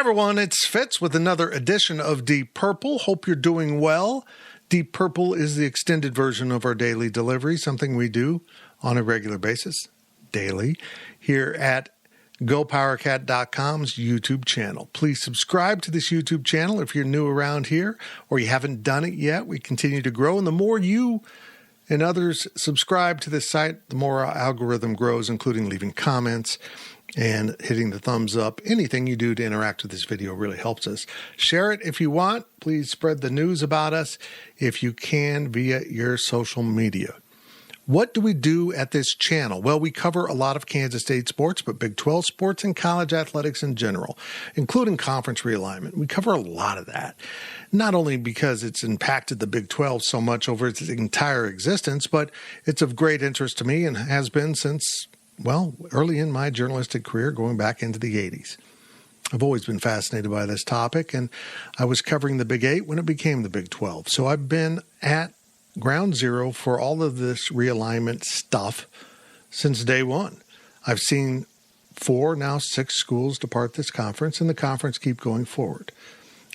everyone, it's Fitz with another edition of Deep Purple. Hope you're doing well. Deep Purple is the extended version of our daily delivery, something we do on a regular basis, daily, here at GoPowercat.com's YouTube channel. Please subscribe to this YouTube channel if you're new around here or you haven't done it yet. We continue to grow, and the more you and others subscribe to this site, the more our algorithm grows, including leaving comments and hitting the thumbs up. Anything you do to interact with this video really helps us. Share it if you want. Please spread the news about us if you can via your social media. What do we do at this channel? Well, we cover a lot of Kansas State sports, but Big 12 sports and college athletics in general, including conference realignment. We cover a lot of that, not only because it's impacted the Big 12 so much over its entire existence, but it's of great interest to me and has been since, well, early in my journalistic career, going back into the 80s. I've always been fascinated by this topic, and I was covering the Big 8 when it became the Big 12. So I've been at ground zero for all of this realignment stuff since day one. I've seen 4, now 6 schools depart this conference, and the conference keep going forward.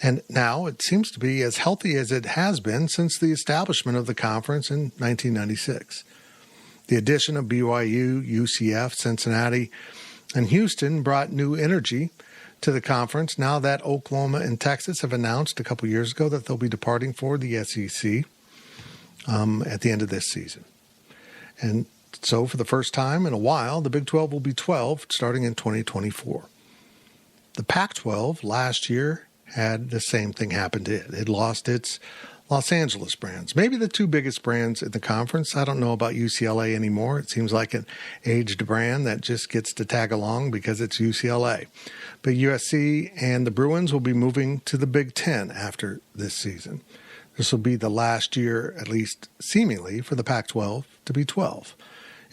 And now it seems to be as healthy as it has been since the establishment of the conference in 1996. The addition of BYU, UCF, Cincinnati, and Houston brought new energy to the conference now that Oklahoma and Texas have announced a couple years ago that they'll be departing for the SEC at the end of this season. And so for the first time in a while, the Big 12 will be 12 starting in 2024. The Pac-12 last year had the same thing happen to it. It lost its Los Angeles brands, maybe the 2 biggest brands in the conference. I don't know about UCLA anymore. It seems like an aged brand that just gets to tag along because it's UCLA. But USC and the Bruins will be moving to the Big 10 after this season. This will be the last year, at least seemingly, for the Pac-12 to be 12.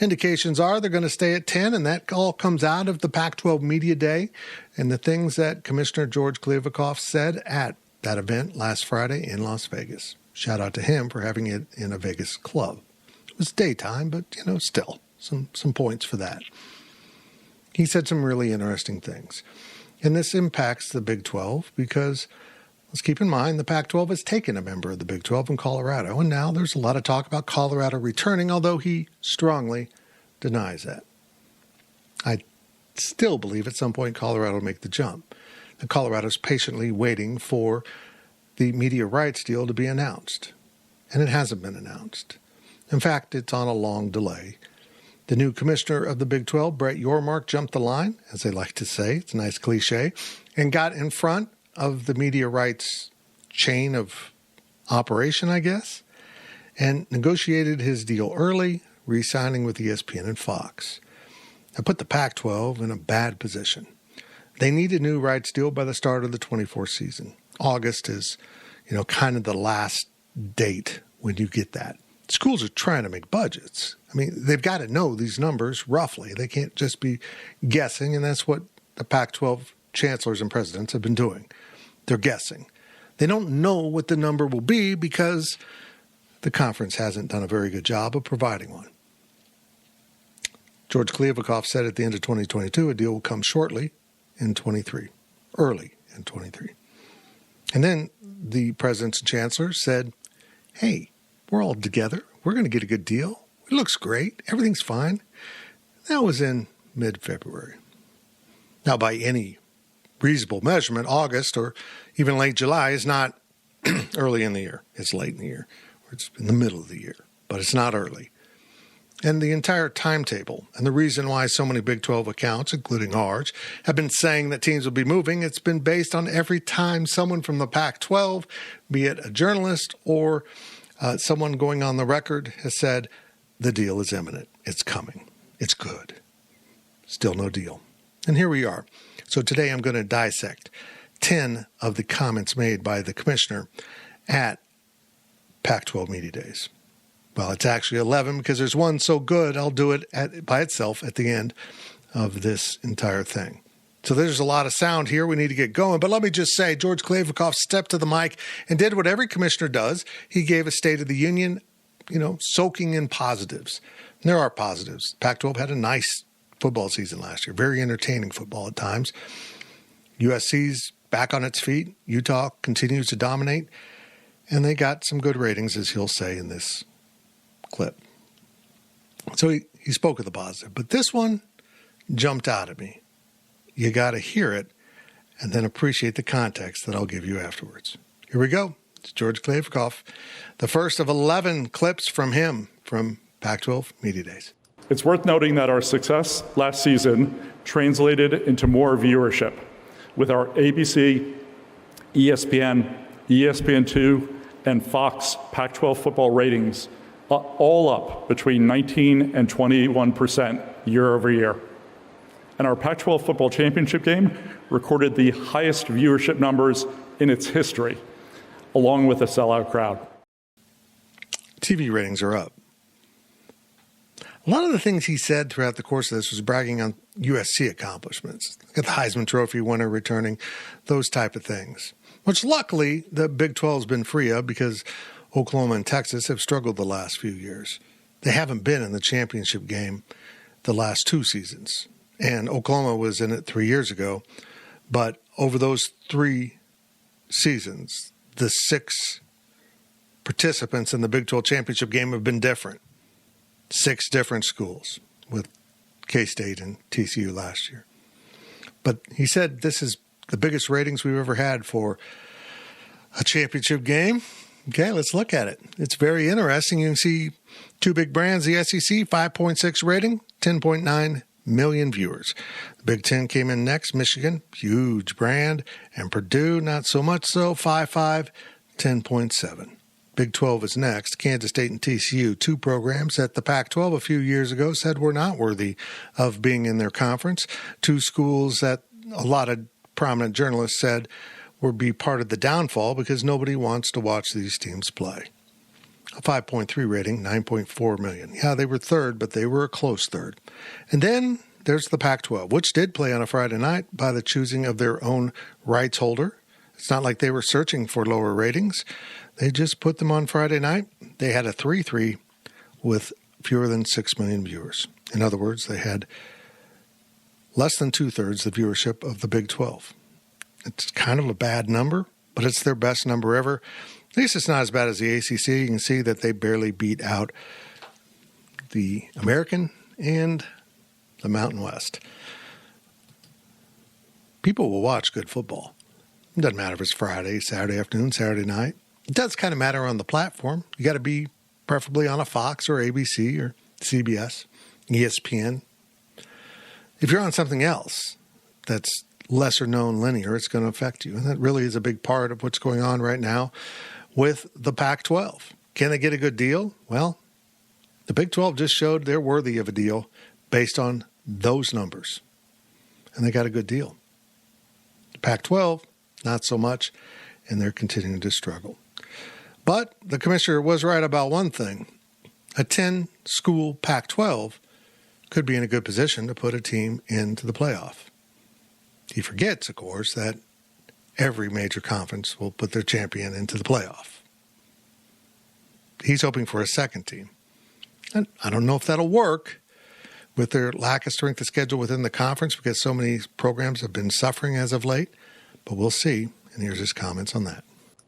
Indications are they're going to stay at 10, and that all comes out of the Pac-12 Media Day and the things that Commissioner George Kliavkoff said at that event last Friday in Las Vegas. Shout out to him for having it in a Vegas club. It was daytime, but, still some points for that. He said some really interesting things. And this impacts the Big 12 because, let's keep in mind, the Pac-12 has taken a member of the Big 12 in Colorado, and now there's a lot of talk about Colorado returning, although he strongly denies that. I still believe at some point Colorado will make the jump. And Colorado's patiently waiting for the media rights deal to be announced, and it hasn't been announced. In fact, it's on a long delay. The new commissioner of the Big 12, Brett Yormark, jumped the line, as they like to say. It's a nice cliche, and got in front of the media rights chain of operation, I guess, and negotiated his deal early, re-signing with ESPN and Fox. That put the Pac-12 in a bad position. They need a new rights deal by the start of the 24 season. August is, kind of the last date when you get that. Schools are trying to make budgets. I mean, they've got to know these numbers roughly. They can't just be guessing, and that's what the Pac-12 chancellors and presidents have been doing. They're guessing. They don't know what the number will be because the conference hasn't done a very good job of providing one. George Kliavkoff said at the end of 2022, a deal will come shortly in 23, early in 23. And then the presidents and chancellors said, hey, we're all together. We're going to get a good deal. It looks great. Everything's fine. That was in mid-February. Now, by any reasonable measurement, August or even late July is not early in the year. It's late in the year, or it's in the middle of the year, but it's not early. And the entire timetable and the reason why so many Big 12 accounts, including ours, have been saying that teams will be moving, it's been based on every time someone from the Pac-12, be it a journalist or someone going on the record, has said the deal is imminent. It's coming. It's good. Still no deal. And here we are. So today I'm going to dissect 10 of the comments made by the commissioner at Pac-12 Media Days. Well, it's actually 11 because there's one so good, I'll do it by itself at the end of this entire thing. So there's a lot of sound here. We need to get going. But let me just say, George Kliavkoff stepped to the mic and did what every commissioner does. He gave a State of the Union, soaking in positives. And there are positives. Pac-12 had a nice football season last year, very entertaining football at times. USC's back on its feet. Utah continues to dominate, and they got some good ratings, as he'll say in this clip. So he spoke of the positive, but this one jumped out at me. You got to hear it and then appreciate the context that I'll give you afterwards. Here we go. It's George Kliavkoff, the first of 11 clips from him from Pac-12 Media Days. It's worth noting that our success last season translated into more viewership, with our ABC, ESPN, ESPN2, and Fox Pac-12 football ratings all up between 19 and 21% year over year. And our Pac-12 football championship game recorded the highest viewership numbers in its history, along with a sellout crowd. TV ratings are up. A lot of the things he said throughout the course of this was bragging on USC accomplishments. Got the Heisman Trophy winner returning, those type of things, which luckily the Big 12 has been free of because Oklahoma and Texas have struggled the last few years. They haven't been in the championship game the last 2 seasons. And Oklahoma was in it 3 years ago. But over those 3 seasons, the 6 participants in the Big 12 championship game have been different. 6 different schools, with K-State and TCU last year. But he said this is the biggest ratings we've ever had for a championship game. Okay, let's look at it. It's very interesting. You can see 2 big brands, the SEC, 5.6 rating, 10.9 million viewers. The Big Ten came in next, Michigan, huge brand, and Purdue, not so much so, 5.5, 10.7. Big 12 is next. Kansas State and TCU, 2 programs that the Pac-12 a few years ago said were not worthy of being in their conference. 2 schools that a lot of prominent journalists said would be part of the downfall because nobody wants to watch these teams play. A 5.3 rating, 9.4 million. Yeah, they were third, but they were a close third. And then there's the Pac-12, which did play on a Friday night by the choosing of their own rights holder. It's not like they were searching for lower ratings. They just put them on Friday night. They had a 3-3 with fewer than 6 million viewers. In other words, they had less than 2/3 the viewership of the Big 12. It's kind of a bad number, but it's their best number ever. At least it's not as bad as the ACC. You can see that they barely beat out the American and the Mountain West. People will watch good football. It doesn't matter if it's Friday, Saturday afternoon, Saturday night. It does kind of matter on the platform. You got to be preferably on a Fox or ABC or CBS, ESPN. If you're on something else that's lesser known linear, it's going to affect you. And that really is a big part of what's going on right now with the Pac-12. Can they get a good deal? Well, the Big 12 just showed they're worthy of a deal based on those numbers. And they got a good deal. The Pac-12, not so much, and they're continuing to struggle. But the commissioner was right about one thing. A 10-school Pac-12 could be in a good position to put a team into the playoff. He forgets, of course, that every major conference will put their champion into the playoff. He's hoping for a second team. And I don't know if that'll work with their lack of strength of schedule within the conference because so many programs have been suffering as of late, but we'll see. And here's his comments on that.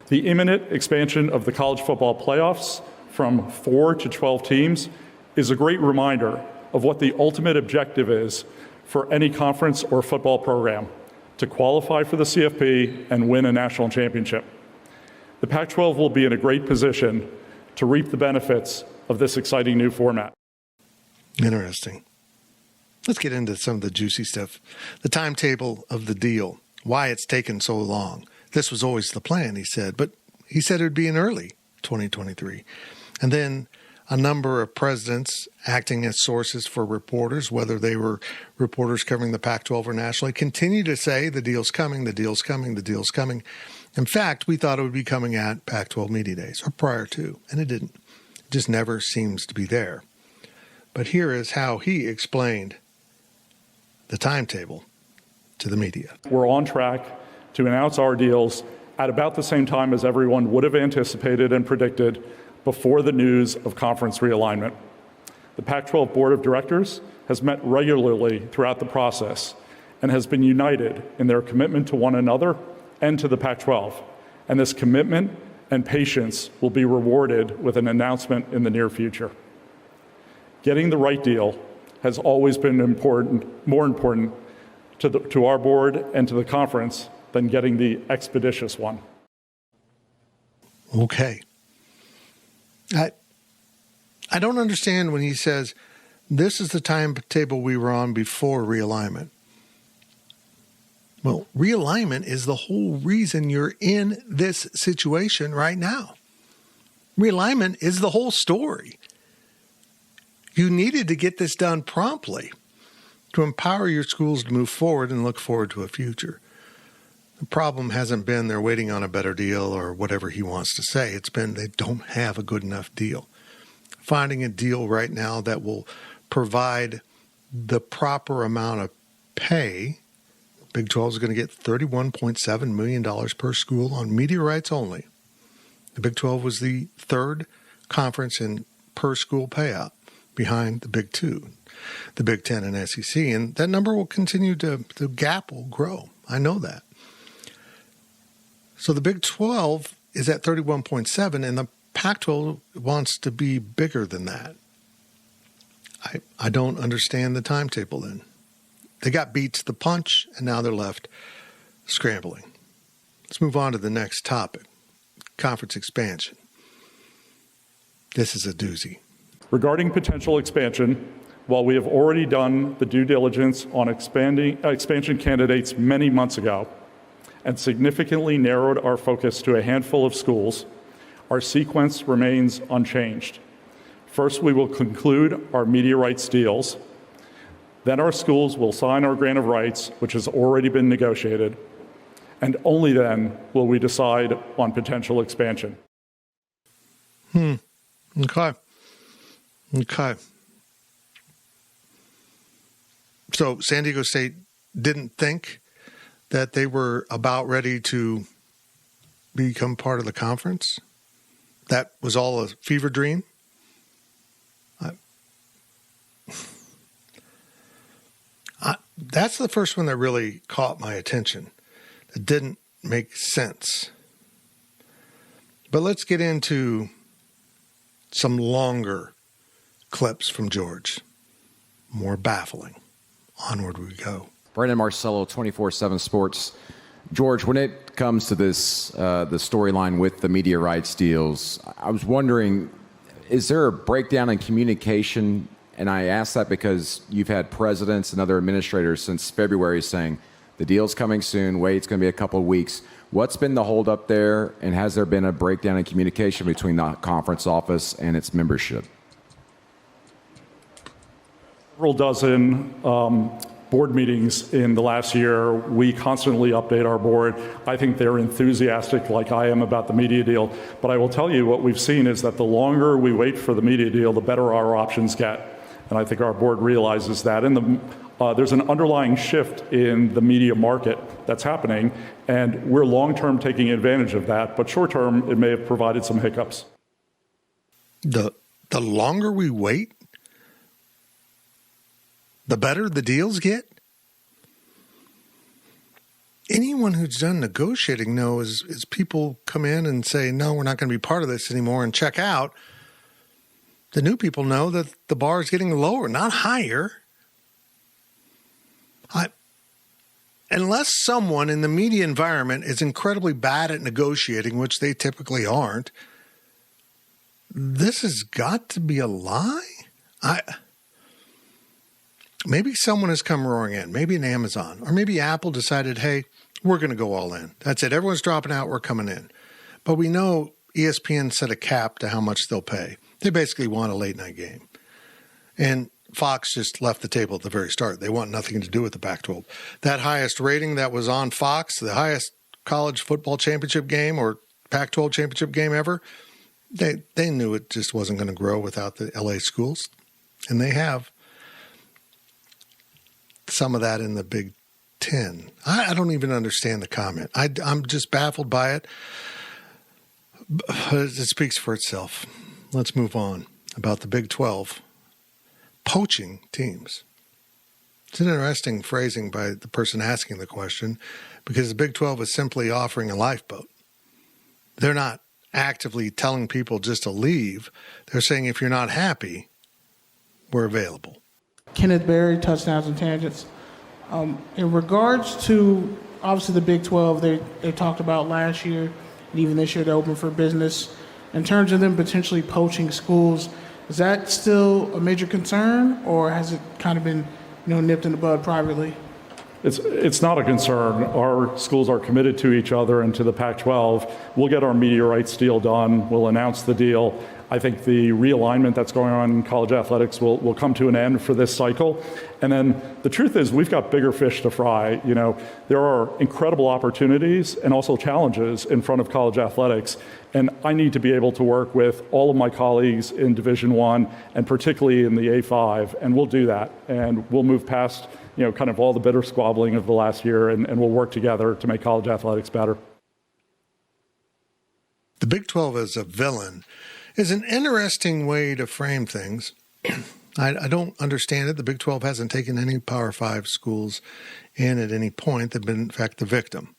The imminent expansion of the college football playoffs from 4 to 12 teams is a great reminder of what the ultimate objective is for any conference or football program: to qualify for the CFP and win a national championship. The Pac-12 will be in a great position to reap the benefits of this exciting new format. Interesting. Let's get into some of the juicy stuff. The timetable of the deal, why it's taken so long. This was always the plan, he said, but he said it would be in early 2023. And then a number of presidents acting as sources for reporters, whether they were reporters covering the Pac-12 or nationally, continue to say the deal's coming, the deal's coming, the deal's coming. In fact, we thought it would be coming at Pac-12 Media Days or prior to, and it didn't. It just never seems to be there. But here is how he explained the timetable to the media. We're on track to announce our deals at about the same time as everyone would have anticipated and predicted before the news of conference realignment. The Pac-12 Board of Directors has met regularly throughout the process and has been united in their commitment to one another and to the Pac-12. And this commitment and patience will be rewarded with an announcement in the near future. Getting the right deal has always been more important to our board and to the conference than getting the expeditious one. Okay. I don't understand when he says, this is the timetable we were on before realignment. Well, realignment is the whole reason you're in this situation right now. Realignment is the whole story. You needed to get this done promptly to empower your schools to move forward and look forward to a future. The problem hasn't been they're waiting on a better deal or whatever he wants to say. It's been they don't have a good enough deal. Finding a deal right now that will provide the proper amount of pay. Big 12 is going to get $31.7 million per school on media rights only. The Big 12 was the third conference in per school payout behind the Big 2, the Big 10 and SEC. And that number will continue the gap will grow. I know that. So the Big 12 is at 31.7 and the Pac-12 wants to be bigger than that. I don't understand the timetable then. They got beat to the punch, and now they're left scrambling. Let's move on to the next topic, conference expansion. This is a doozy. Regarding potential expansion, while we have already done the due diligence on expansion candidates many months ago and significantly narrowed our focus to a handful of schools, our sequence remains unchanged. First, we will conclude our media rights deals. Then our schools will sign our grant of rights, which has already been negotiated, and only then will we decide on potential expansion. Okay. So San Diego State didn't think that they were about ready to become part of the conference? That was all a fever dream? That's the first one that really caught my attention. It didn't make sense. But let's get into some longer clips from George. More baffling. Onward we go. Brandon Marcello, 24/7 Sports. George, when it comes to this, the storyline with the media rights deals, I was wondering, is there a breakdown in communication? And I ask that because you've had presidents and other administrators since February saying the deal's coming soon, wait, it's going to be a couple of weeks. What's been the holdup there, and has there been a breakdown in communication between the conference office and its membership? Several dozen board meetings in the last year. We constantly update our board. I think they're enthusiastic like I am about the media deal. But I will tell you what we've seen is that the longer we wait for the media deal, the better our options get. And I think our board realizes that. And there's an underlying shift in the media market that's happening, and we're long-term taking advantage of that. But short-term, it may have provided some hiccups. The longer we wait, the better the deals get? Anyone who's done negotiating knows is people come in and say, no, we're not going to be part of this anymore and check out. The new people know that the bar is getting lower, not higher. Unless someone in the media environment is incredibly bad at negotiating, which they typically aren't, this has got to be a lie. Maybe someone has come roaring in, maybe an Amazon, or maybe Apple decided, hey, we're going to go all in. That's it. Everyone's dropping out. We're coming in. But we know ESPN set a cap to how much they'll pay. They basically want a late night game. And Fox just left the table at the very start. They want nothing to do with the Pac-12. That highest rating that was on Fox, the highest college football championship game or Pac-12 championship game ever, they knew it just wasn't going to grow without the LA schools. And they have some of that in the Big Ten. I don't even understand the comment. I'm just baffled by it. It speaks for itself. Let's move on about the Big 12 poaching teams. It's an interesting phrasing by the person asking the question, because the Big 12 is simply offering a lifeboat. They're not actively telling people just to leave. They're saying if you're not happy, we're available. Kenneth Berry, Touchdowns and Tangents. In regards to, obviously, the Big 12, they talked about last year and even this year they're open for business. In terms of them potentially poaching schools, is that still a major concern, or has it kind of been nipped in the bud privately? It's not a concern. Our schools are committed to each other and to the Pac-12. We'll get our media rights deal done. We'll announce the deal. I think the realignment that's going on in college athletics will come to an end for this cycle. And then the truth is we've got bigger fish to fry. There are incredible opportunities and also challenges in front of college athletics. And I need to be able to work with all of my colleagues in Division I and particularly in the A5. And we'll do that. And we'll move past, kind of all the bitter squabbling of the last year, and we'll work together to make college athletics better. The Big 12 as a villain is an interesting way to frame things. I don't understand it. The Big 12 hasn't taken any Power 5 schools in at any point. They've been, in fact, the victim.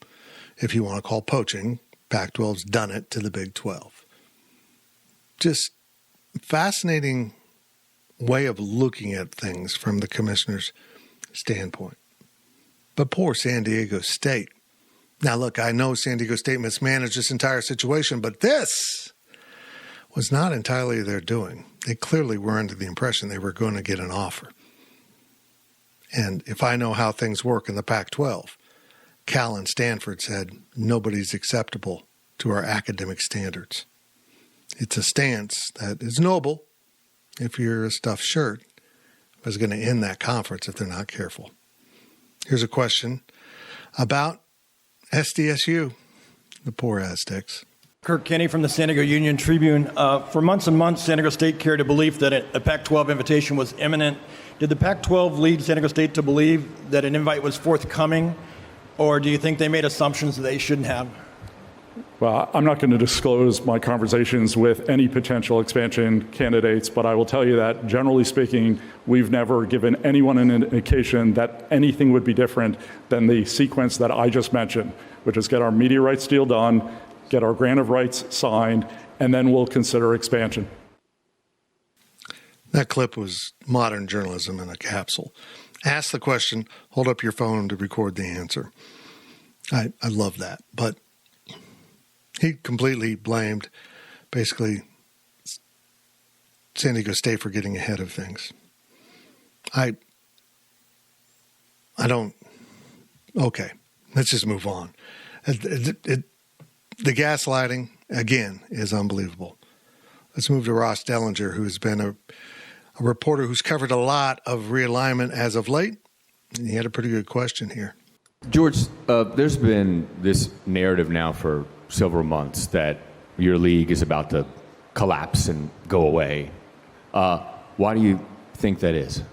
If you want to call poaching, Pac-12's done it to the Big 12. Just fascinating way of looking at things from the commissioner's standpoint. But poor San Diego State. Now, look, I know San Diego State mismanaged this entire situation, but this was not entirely their doing. They clearly were under the impression they were going to get an offer. And if I know how things work in the Pac-12, Cal and Stanford said, nobody's acceptable to our academic standards. It's a stance that is noble if you're a stuffed shirt, but is going to end that conference if they're not careful. Here's a question about SDSU, the poor Aztecs. Kirk Kenny from the San Diego Union Tribune. For months and months, San Diego State carried a belief that a Pac-12 invitation was imminent. Did the Pac-12 lead San Diego State to believe that an invite was forthcoming, or do you think they made assumptions that they shouldn't have? Well, I'm not going to disclose my conversations with any potential expansion candidates, but I will tell you that, generally speaking, we've never given anyone an indication that anything would be different than the sequence that I just mentioned, which is get our media rights deal done, get our grant of rights signed, and then we'll consider expansion. That clip was modern journalism in a capsule. Ask the question, hold up your phone to record the answer. I love that. But he completely blamed, basically, San Diego State for getting ahead of things. I don't... Okay, let's just move on. The gaslighting, again, is unbelievable. Let's move to Ross Dellinger, who's been a reporter who's covered a lot of realignment as of late. And he had a pretty good question here. George, there's been this narrative now for several months that your league is about to collapse and go away. Why do you think that is?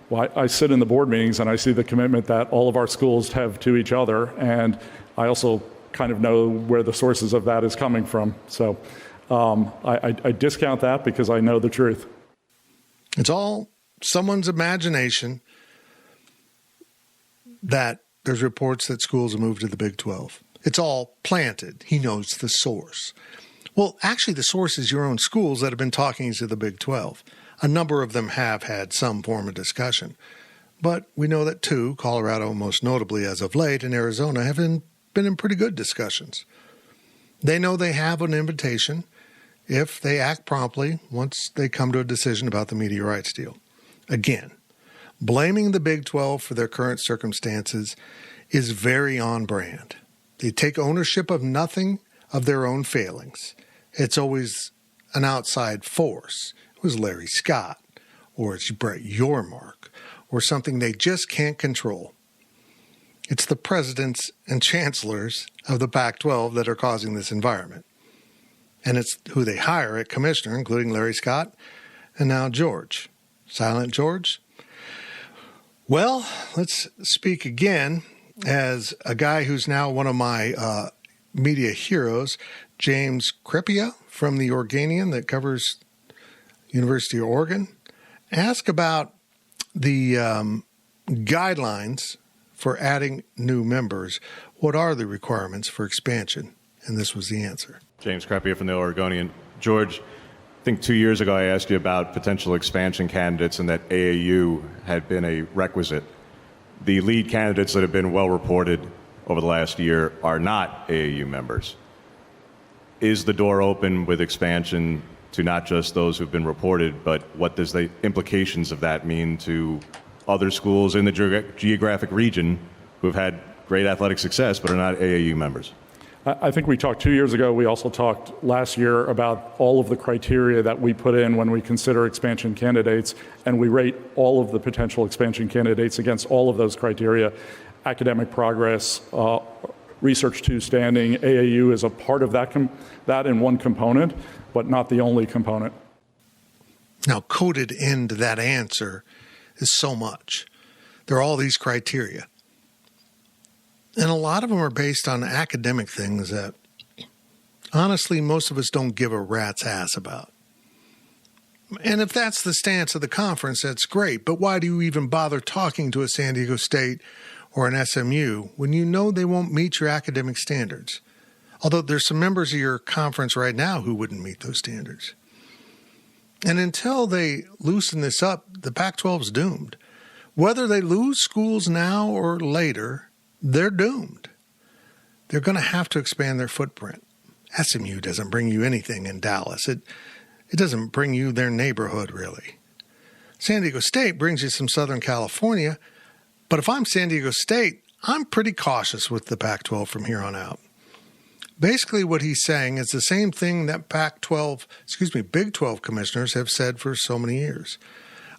Well, I sit in the board meetings and I see the commitment that all of our schools have to each other, and I also kind of know where the sources of that is coming from. So I discount that because I know the truth. It's all someone's imagination that there's reports that schools have moved to the Big 12. It's all planted. He knows the source. Well, actually, the source is your own schools that have been talking to the Big 12. A number of them have had some form of discussion. But we know that two, Colorado most notably as of late, and Arizona, have been in pretty good discussions. They know they have an invitation if they act promptly once they come to a decision about the media rights deal. Again, blaming the Big 12 for their current circumstances is very on brand. They take ownership of nothing of their own failings. It's always an outside force. It was Larry Scott, or it's Brett Yormark, or something they just can't control. It's the presidents and chancellors of the Pac-12 that are causing this environment. And it's who they hire at commissioner, including Larry Scott, and now George. Silent George? Well, let's speak again as a guy who's now one of my media heroes, James Crepia from the Oregonian that covers University of Oregon. Ask about the guidelines for adding new members, what are the requirements for expansion? And this was the answer. James Crepia from the Oregonian. George, I think 2 years ago I asked you about potential expansion candidates and that AAU had been a requisite. The lead candidates that have been well reported over the last year are not AAU members. Is the door open with expansion to not just those who've been reported, but what does the implications of that mean to other schools in the geographic region who have had great athletic success but are not AAU members? I think we talked 2 years ago. We also talked last year about all of the criteria that we put in when we consider expansion candidates, and we rate all of the potential expansion candidates against all of those criteria. Academic progress, Research 2 standing, AAU is a part of that in one component, but not the only component. Now, coded into that answer is so much. There are all these criteria. And a lot of them are based on academic things that, honestly, most of us don't give a rat's ass about. And if that's the stance of the conference, that's great. But why do you even bother talking to a San Diego State or an SMU when you know they won't meet your academic standards? Although there's some members of your conference right now who wouldn't meet those standards. And until they loosen this up, the Pac-12 is doomed. Whether they lose schools now or later, they're doomed. They're going to have to expand their footprint. SMU doesn't bring you anything in Dallas. It doesn't bring you their neighborhood, really. San Diego State brings you some Southern California, but if I'm San Diego State, I'm pretty cautious with the Pac-12 from here on out. Basically, what he's saying is the same thing that Big 12 commissioners have said for so many years.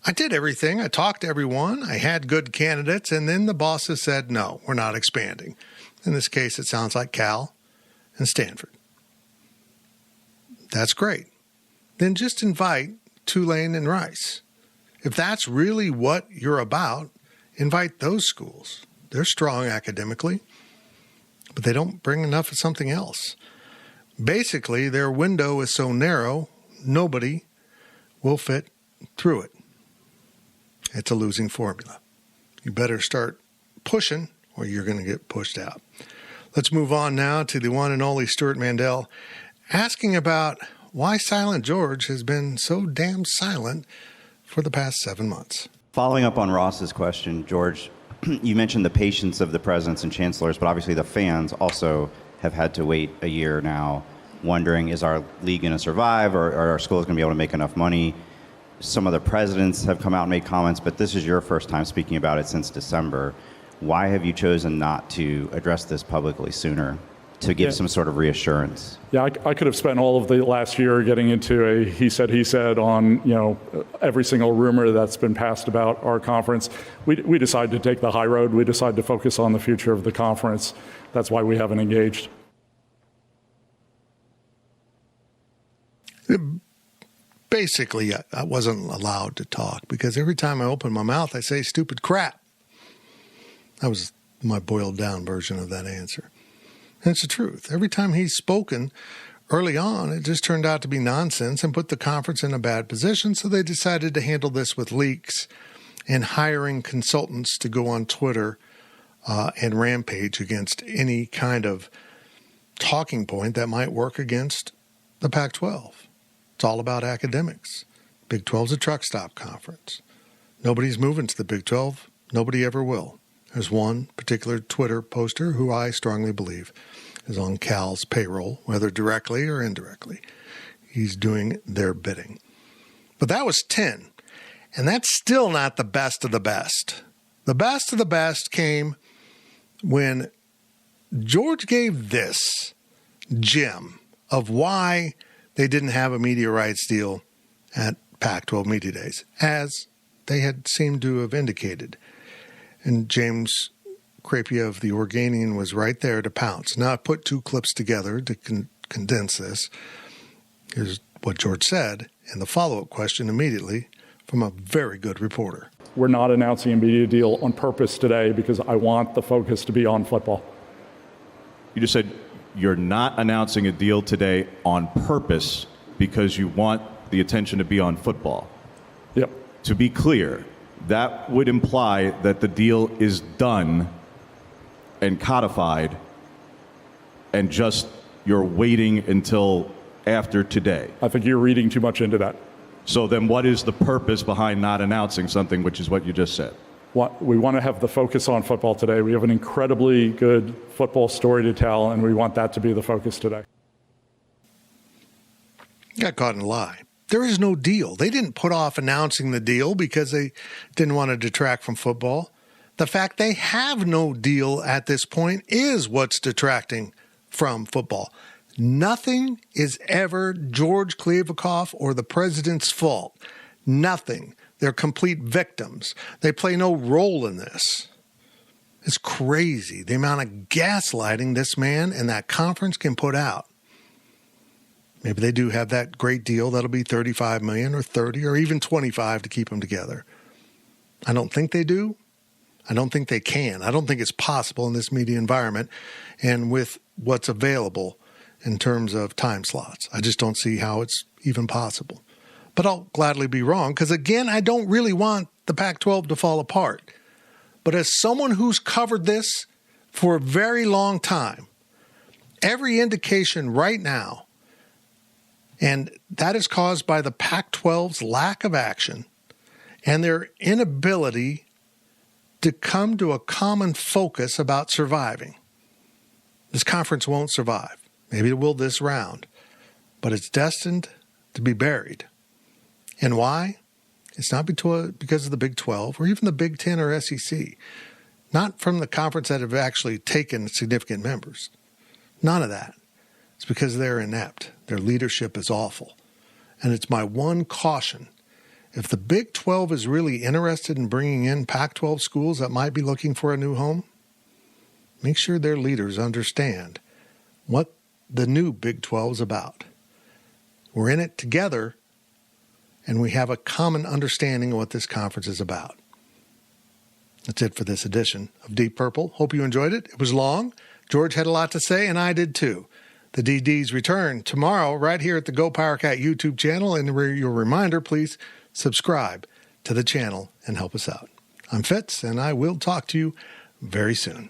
I did everything. I talked to everyone. I had good candidates. And then the bosses said, no, we're not expanding. In this case, it sounds like Cal and Stanford. That's great. Then just invite Tulane and Rice. If that's really what you're about, invite those schools. They're strong academically, but they don't bring enough of something else. Basically, their window is so narrow, nobody will fit through it. It's a losing formula. You better start pushing or you're going to get pushed out. Let's move on now to the one and only Stuart Mandel, asking about why Silent George has been so damn silent for the past 7 months. Following up on Ross's question, George, you mentioned the patience of the presidents and chancellors, but obviously the fans also have had to wait a year now, wondering, is our league going to survive, or are our schools going to be able to make enough money? Some of the presidents have come out and made comments, but this is your first time speaking about it since December. Why have you chosen not to address this publicly sooner, to give some sort of reassurance? Yeah, I could have spent all of the last year getting into a he said on every single rumor that's been passed about our conference. We decided to take the high road. We decided to focus on the future of the conference. That's why we haven't engaged. Basically, I wasn't allowed to talk because every time I open my mouth, I say stupid crap. That was my boiled down version of that answer. And it's the truth. Every time he's spoken early on, it just turned out to be nonsense and put the conference in a bad position. So they decided to handle this with leaks and hiring consultants to go on Twitter and rampage against any kind of talking point that might work against the Pac-12. It's all about academics. Big 12's a truck stop conference. Nobody's moving to the Big 12. Nobody ever will. There's one particular Twitter poster who I strongly believe is on Cal's payroll, whether directly or indirectly. He's doing their bidding. But that was 10. And that's still not the best of the best. The best of the best came when George gave this gem of why they didn't have a media rights deal at Pac-12 Media Days, as they had seemed to have indicated. And James Crepia of the Oregonian was right there to pounce. Now, I put two clips together to condense this. Here's what George said, and the follow-up question immediately from a very good reporter. We're not announcing a media deal on purpose today because I want the focus to be on football. You just said you're not announcing a deal today on purpose because you want the attention to be on football. Yep. To be clear, that would imply that the deal is done and codified, and just you're waiting until after today. I think you're reading too much into that. So then what is the purpose behind not announcing something, which is what you just said? We want to have the focus on football today. We have an incredibly good football story to tell, and we want that to be the focus today. Got caught in a lie. There is no deal. They didn't put off announcing the deal because they didn't want to detract from football. The fact they have no deal at this point is what's detracting from football. Nothing is ever George Kliavkoff or the president's fault. Nothing. They're complete victims. They play no role in this. It's crazy the amount of gaslighting this man and that conference can put out. Maybe they do have that great deal that'll be $35 million or $30 or even $25 to keep them together. I don't think they do. I don't think they can. I don't think it's possible in this media environment and with what's available in terms of time slots. I just don't see how it's even possible. But I'll gladly be wrong because, again, I don't really want the Pac-12 to fall apart. But as someone who's covered this for a very long time, every indication right now, and that is caused by the Pac-12's lack of action and their inability to come to a common focus about surviving. This conference won't survive. Maybe it will this round, but it's destined to be buried. And why? It's not because of the Big 12 or even the Big 10 or SEC. Not from the conference that have actually taken significant members. None of that. It's because they're inept. Their leadership is awful. And it's my one caution. If the Big 12 is really interested in bringing in Pac-12 schools that might be looking for a new home, make sure their leaders understand what the new Big 12 is about. We're in it together, and we have a common understanding of what this conference is about. That's it for this edition of Deep Purple. Hope you enjoyed it. It was long. George had a lot to say, and I did too. The DDs return tomorrow right here at the GoPowercat YouTube channel. And your reminder, please subscribe to the channel and help us out. I'm Fitz, and I will talk to you very soon.